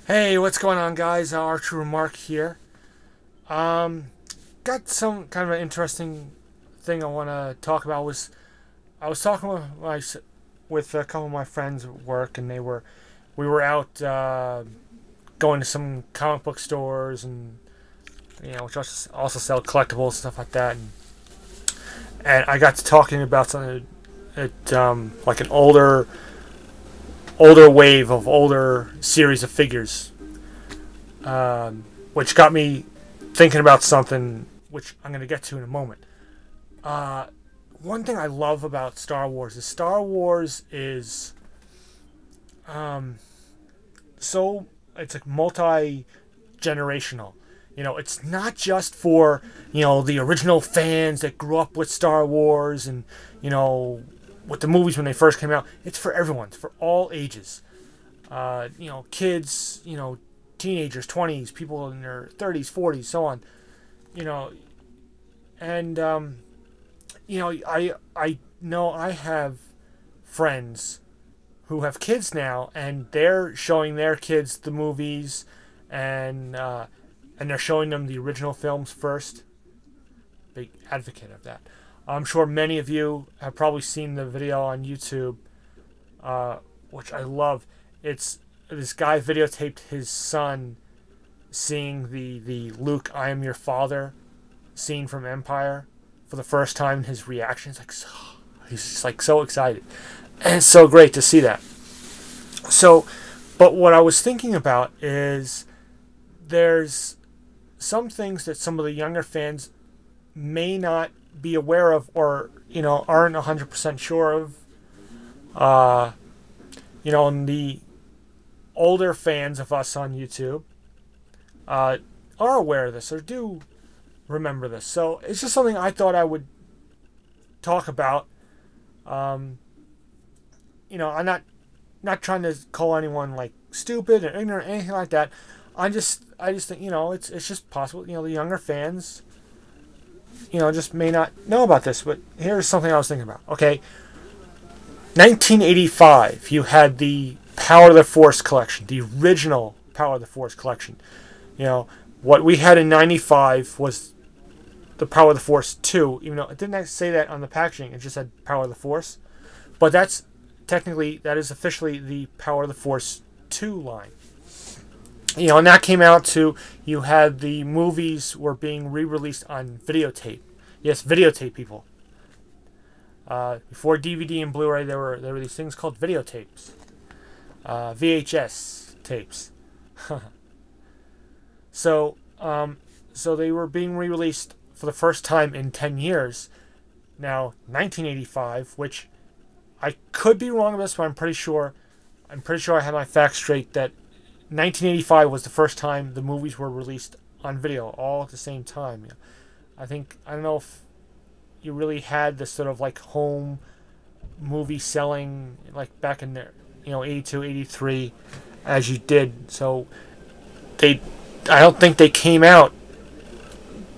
Hey, what's going on, guys? Archer Remark here. Um, got some kind of an interesting thing I want to talk about. I was talking with a couple of my friends at work, and we were out going to some comic book stores, and which also sell collectibles stuff like that, and I got to talking about something like an older wave of older series of figures, which got me thinking about something which I'm going to get to in a moment. Uh, One thing I love about Star Wars is um, so it's like multi generational. It's not just for the original fans that grew up with Star Wars and with the movies when they first came out. It's for everyone. It's for all ages. Kids, teenagers, 20s, people in their 30s, 40s, so on. You know, and I know I have friends who have kids now, and they're showing their kids the movies, and they're showing them the original films first. Big advocate of that. I'm sure many of you have probably seen the video on YouTube, which I love. It's this guy videotaped his son seeing the Luke "I am your father" scene from Empire for the first time. And his reaction is like he's just like so excited, and it's so great to see that. So, but what I was thinking about is there's some things that some of the younger fans may not be aware of, or aren't 100% sure of. uh and the older fans of us on YouTube are aware of this or do remember this. So it's just something I thought I would talk about. I'm not trying to call anyone like stupid or ignorant or anything like that. I just think it's just possible. The younger fans just may not know about this. But here's something I was thinking about. Okay, 1985, you had the Power of the Force collection, the original Power of the Force collection. What we had in 95 was the Power of the Force 2, even though it didn't say that on the packaging, it just said Power of the Force. But that is officially the Power of the Force 2 line. And that came out to, you had the movies were being re-released on videotape. Yes, videotape, people. Before DVD and Blu-ray, there were these things called videotapes, VHS tapes. So so they were being re-released for the first time in 10 years. Now, 1985, which I could be wrong about this, but I'm pretty sure I have my facts straight, that 1985 was the first time the movies were released on video all at the same time. I don't know if you really had this sort of like home movie selling like back in there, 82, 83, as you did. So I don't think they came out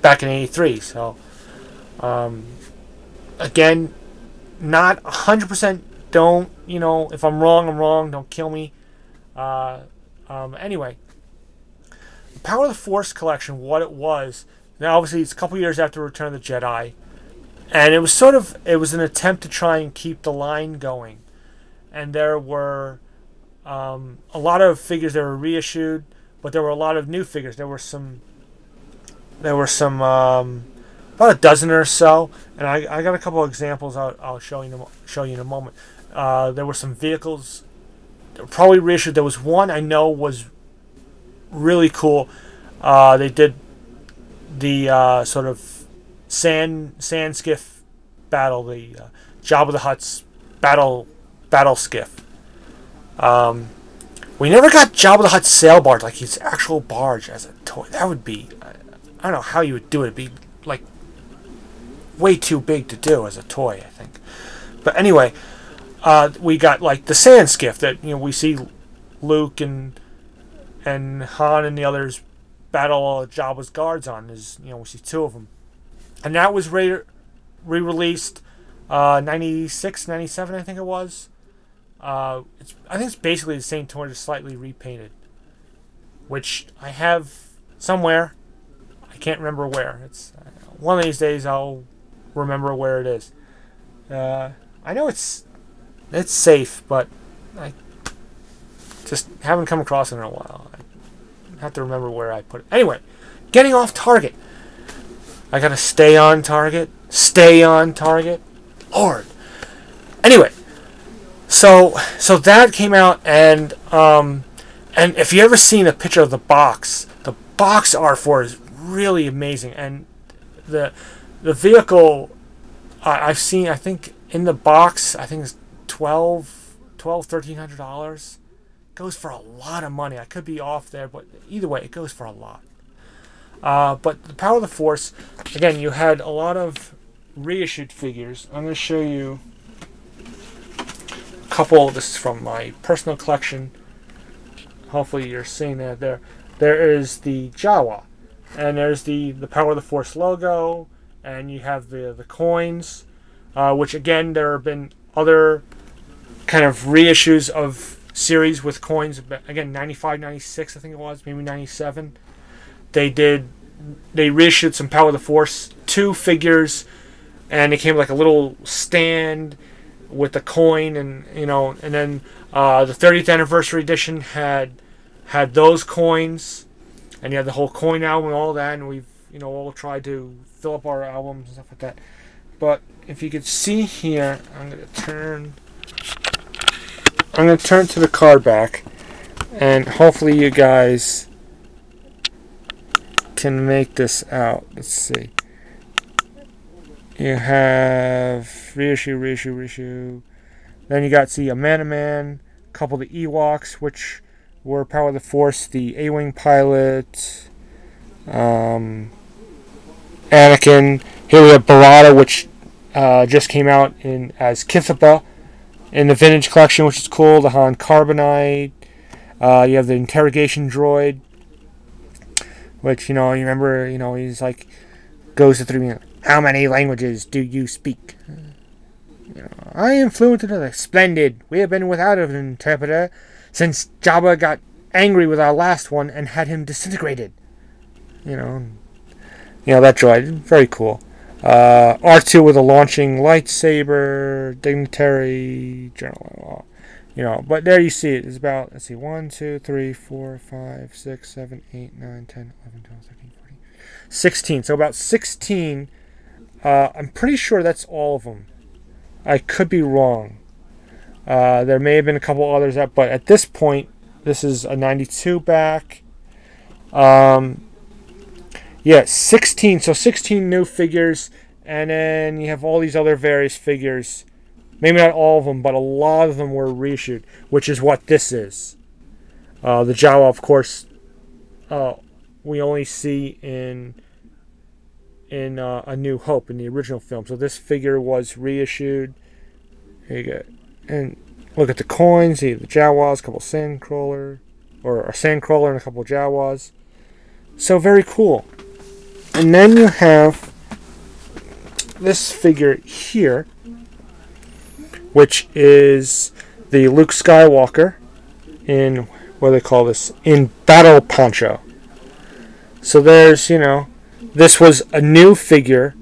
back in 83. So again, not 100%. Don't, if I'm wrong, I'm wrong. Don't kill me. Anyway, the Power of the Force collection, what it was. Now, obviously, it's a couple years after Return of the Jedi, and it was an attempt to try and keep the line going. And there were a lot of figures that were reissued, but there were a lot of new figures. There were some about a dozen or so, and I got a couple of examples I'll show you in a moment. There were some vehicles that were probably reissued. There was one I know was really cool. They did the sort of sand skiff battle, the Jabba the Hutt's battle skiff. We never got Jabba the Hutt's sail barge, like his actual barge, as a toy. That would be, I don't know how you would do it. It'd be like way too big to do as a toy, I think. But anyway, we got like the sand skiff that we see Luke and Han and the others battle Jabba's guards on. Is we see two of them, and that was re-released 96, 97, I think it was. I think it's basically the same toy, just slightly repainted. which I have somewhere. I can't remember where. It's one of these days I'll remember where it is. I know it's safe, but I just haven't come across it in a while. I have to remember where I put it. Anyway, getting off target. I gotta stay on target. Stay on target. Lord. Anyway, so that came out, and if you ever seen a picture of the box art for it is really amazing, and the vehicle I've seen, I think in the box, I think it's $1,300. Goes for a lot of money. I could be off there, but either way, it goes for a lot. But the Power of the Force, again, you had a lot of reissued figures. I'm going to show you a couple. This is from my personal collection. Hopefully you're seeing that there. There is the Jawa, and there's the Power of the Force logo, and you have the coins, which again, there have been other kind of reissues of series with coins. Again, 95, 96, I think it was, maybe 97. They reissued some Power of the Force 2 figures, and it came like a little stand with the coin, and and then the 30th anniversary edition had those coins, and you had the whole coin album and all that, and we've all tried to fill up our albums and stuff like that. But if you could see here, I'm gonna turn to the card back, and hopefully you guys can make this out. Let's see. You have reissue. Then you got a Man-O-Man, a couple of the Ewoks, which were Power of the Force, the A-Wing pilot, Anakin. Here we have Barada, which just came out as Kithiba in the Vintage Collection, which is cool. The Han Carbonite. You have the interrogation droid, which, you remember, he's like, goes to 3 minutes. How many languages do you speak? I am fluent in another. Splendid. We have been without an interpreter since Jabba got angry with our last one and had him disintegrated. That droid. Very cool. R2 with a launching lightsaber, dignitary, general. But there you see it. It's about, let's see, 1, 2, 3, 4, 5, 6, 7, 8, 9, 10, 11, 12, 13, 14, 16. So about 16. I'm pretty sure that's all of them. I could be wrong. There may have been a couple others, but at this point, this is a 92 back. Yeah, 16. So 16 new figures, and then you have all these other various figures. Maybe not all of them, but a lot of them were reissued, which is what this is. The Jawa, of course, we only see in A New Hope, in the original film. So this figure was reissued. Here you go. And look at the coins. The Jawas, a couple Sandcrawler, or a Sandcrawler and a couple Jawas. So very cool. And then you have this figure here, which is the Luke Skywalker in, what do they call this? In Battle Poncho. So there's, this was a new figure.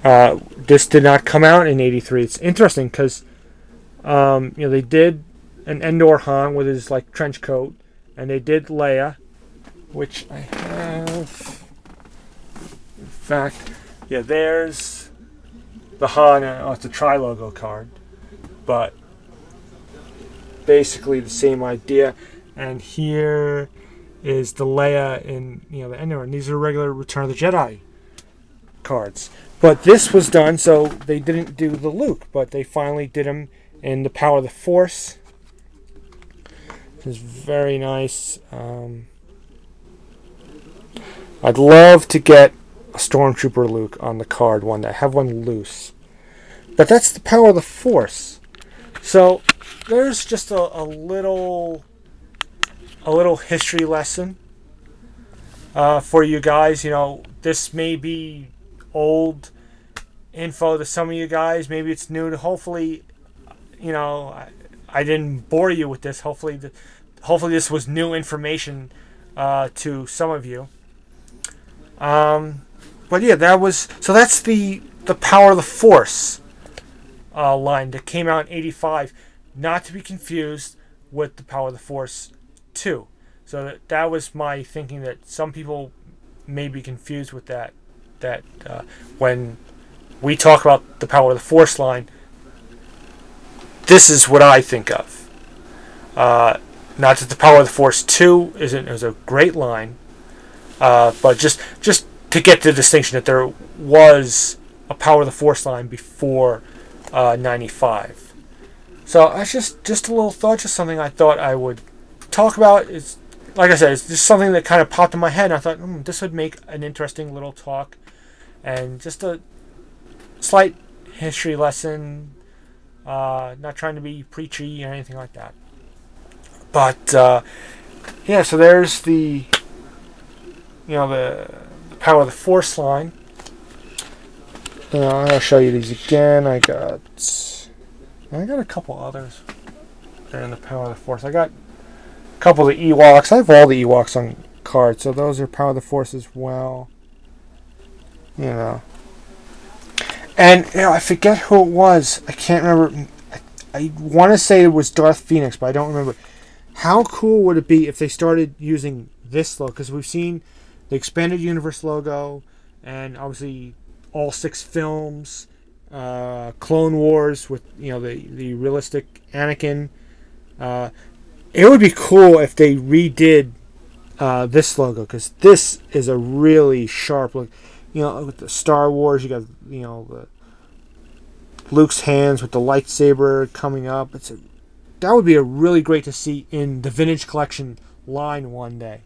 This did not come out in '83. It's interesting because, they did an Endor Han with his trench coat, and they did Leia, which I have. In fact, yeah, there's the Han. It's a Tri-Logo card, but basically the same idea. And here is the Leia in the Endor, and these are regular Return of the Jedi cards. But this was done, so they didn't do the Luke, but they finally did him in the Power of the Force. This is very nice. I'd love to get a Stormtrooper Luke on the card one day. Have one loose. But that's the Power of the Force. So there's just a little history lesson for you guys. This may be old info to some of you guys. Maybe it's new to. Hopefully, I didn't bore you with this. Hopefully hopefully this was new information to some of you. But yeah, that's the Power of the Force line that came out in '85, not to be confused with the Power of the Force 2. So that was my thinking, that some people may be confused with that. When we talk about the Power of the Force line, this is what I think of. Not that the Power of the Force 2 is a great line, but just to get the distinction that there was a Power of the Force line before '95. So that's just a little thought, just something I thought I would talk about. It's, like I said, it's just something that kind of popped in my head, and I thought, this would make an interesting little talk, and just a slight history lesson. Not trying to be preachy or anything like that. But yeah, so there's the Power of the Force line. I'll show you these again. I got a couple others there in the Power of the Force. I got a couple of the Ewoks. I have all the Ewoks on cards, so those are Power of the Force as well. And I forget who it was. I can't remember. I want to say it was Darth Phoenix, but I don't remember. How cool would it be if they started using this logo? Because we've seen the Expanded Universe logo, and obviously all 6 films, Clone Wars with the realistic Anakin. It would be cool if they redid this logo, because this is a really sharp look. With the Star Wars, you got the Luke's hands with the lightsaber coming up. That would be a really great to see in the Vintage Collection line one day.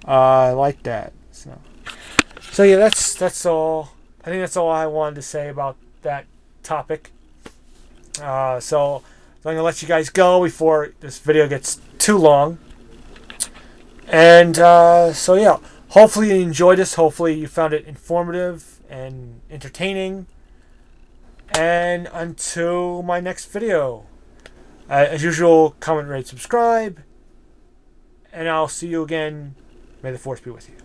I like that. So yeah, that's all. I think that's all I wanted to say about that topic. So I'm gonna let you guys go before this video gets too long. And so yeah. Hopefully you enjoyed this. Hopefully you found it informative and entertaining. And until my next video, as usual, comment, rate, subscribe. And I'll see you again. May the Force be with you.